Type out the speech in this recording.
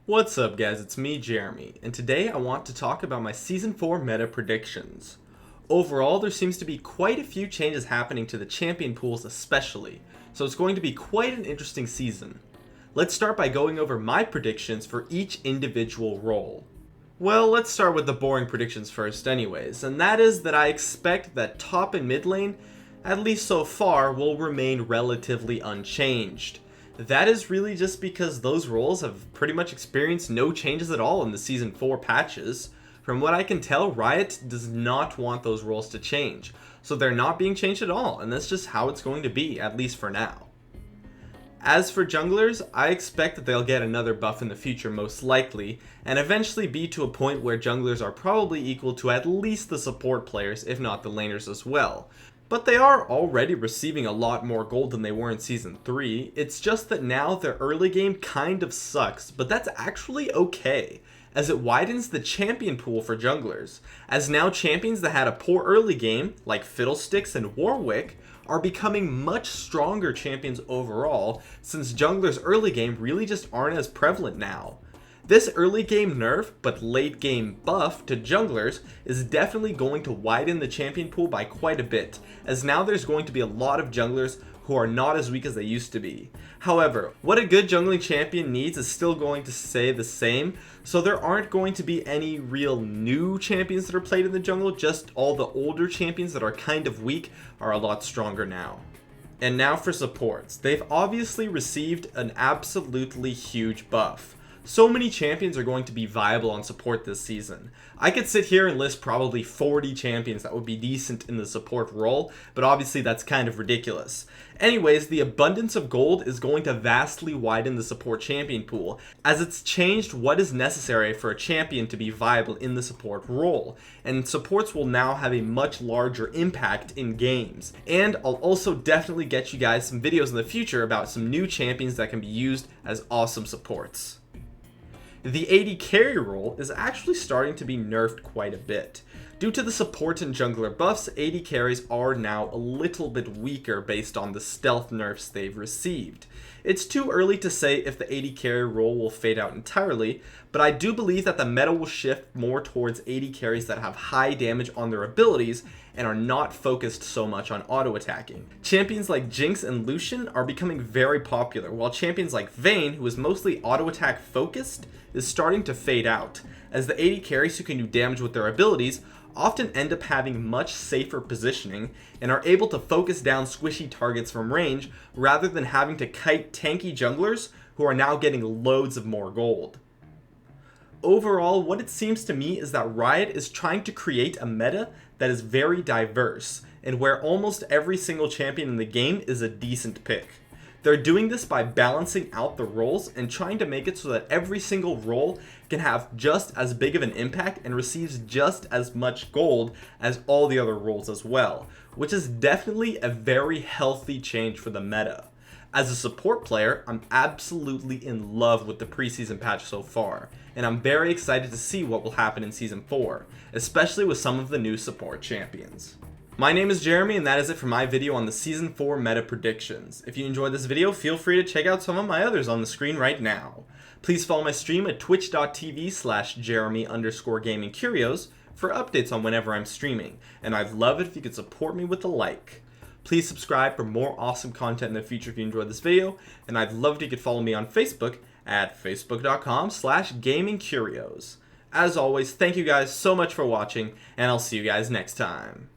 What's up guys, it's me Jeremy, and today I want to talk about my Season 4 meta predictions. Overall, there seems to be quite a few changes happening to the champion pools especially, so it's going to be quite an interesting season. Let's start by going over my predictions for each individual role. Well, let's start with the boring predictions first anyways, and that is that I expect that top and mid lane, at least so far, will remain relatively unchanged. That is really just because those roles have pretty much experienced no changes at all in the Season 4 patches. From what I can tell, Riot does not want those roles to change, so they're not being changed at all, and that's just how it's going to be, at least for now. As for junglers, I expect that they'll get another buff in the future most likely, and eventually be to a point where junglers are probably equal to at least the support players, if not the laners as well. But they are already receiving a lot more gold than they were in Season 3, it's just that now their early game kind of sucks, but that's actually okay, as it widens the champion pool for junglers, as now champions that had a poor early game, like Fiddlesticks and Warwick, are becoming much stronger champions overall, since junglers' early game really just aren't as prevalent now. This early game nerf, but late game buff to junglers is definitely going to widen the champion pool by quite a bit, as now there's going to be a lot of junglers who are not as weak as they used to be. However, what a good jungling champion needs is still going to stay the same, so there aren't going to be any real new champions that are played in the jungle, just all the older champions that are kind of weak are a lot stronger now. And now for supports. They've obviously received an absolutely huge buff. So many champions are going to be viable on support this season. I could sit here and list probably 40 champions that would be decent in the support role, but obviously that's kind of ridiculous. Anyways, the abundance of gold is going to vastly widen the support champion pool, as it's changed what is necessary for a champion to be viable in the support role, and supports will now have a much larger impact in games. And I'll also definitely get you guys some videos in the future about some new champions that can be used as awesome supports. The AD carry role is actually starting to be nerfed quite a bit. Due to the support and jungler buffs, AD carries are now a little bit weaker based on the stealth nerfs they've received. It's too early to say if the AD carry role will fade out entirely, but I do believe that the meta will shift more towards AD carries that have high damage on their abilities and are not focused so much on auto attacking. Champions like Jinx and Lucian are becoming very popular, while champions like Vayne, who is mostly auto attack focused, is starting to fade out, as the AD carries who can do damage with their abilities often end up having much safer positioning and are able to focus down squishy targets from range rather than having to kite tanky junglers who are now getting loads of more gold. Overall, what it seems to me is that Riot is trying to create a meta that is very diverse and where almost every single champion in the game is a decent pick. They're doing this by balancing out the roles and trying to make it so that every single role can have just as big of an impact and receives just as much gold as all the other roles as well, which is definitely a very healthy change for the meta. As a support player, I'm absolutely in love with the preseason patch so far, and I'm very excited to see what will happen in Season 4, especially with some of the new support champions. My name is Jeremy, and that is it for my video on the Season 4 meta predictions. If you enjoyed this video, feel free to check out some of my others on the screen right now. Please follow my stream at twitch.tv/Jeremy_gaming_Curios for updates on whenever I'm streaming, and I'd love it if you could support me with a like. Please subscribe for more awesome content in the future if you enjoyed this video, and I'd love it if you could follow me on Facebook at facebook.com/gamingcurios. As always, thank you guys so much for watching, and I'll see you guys next time.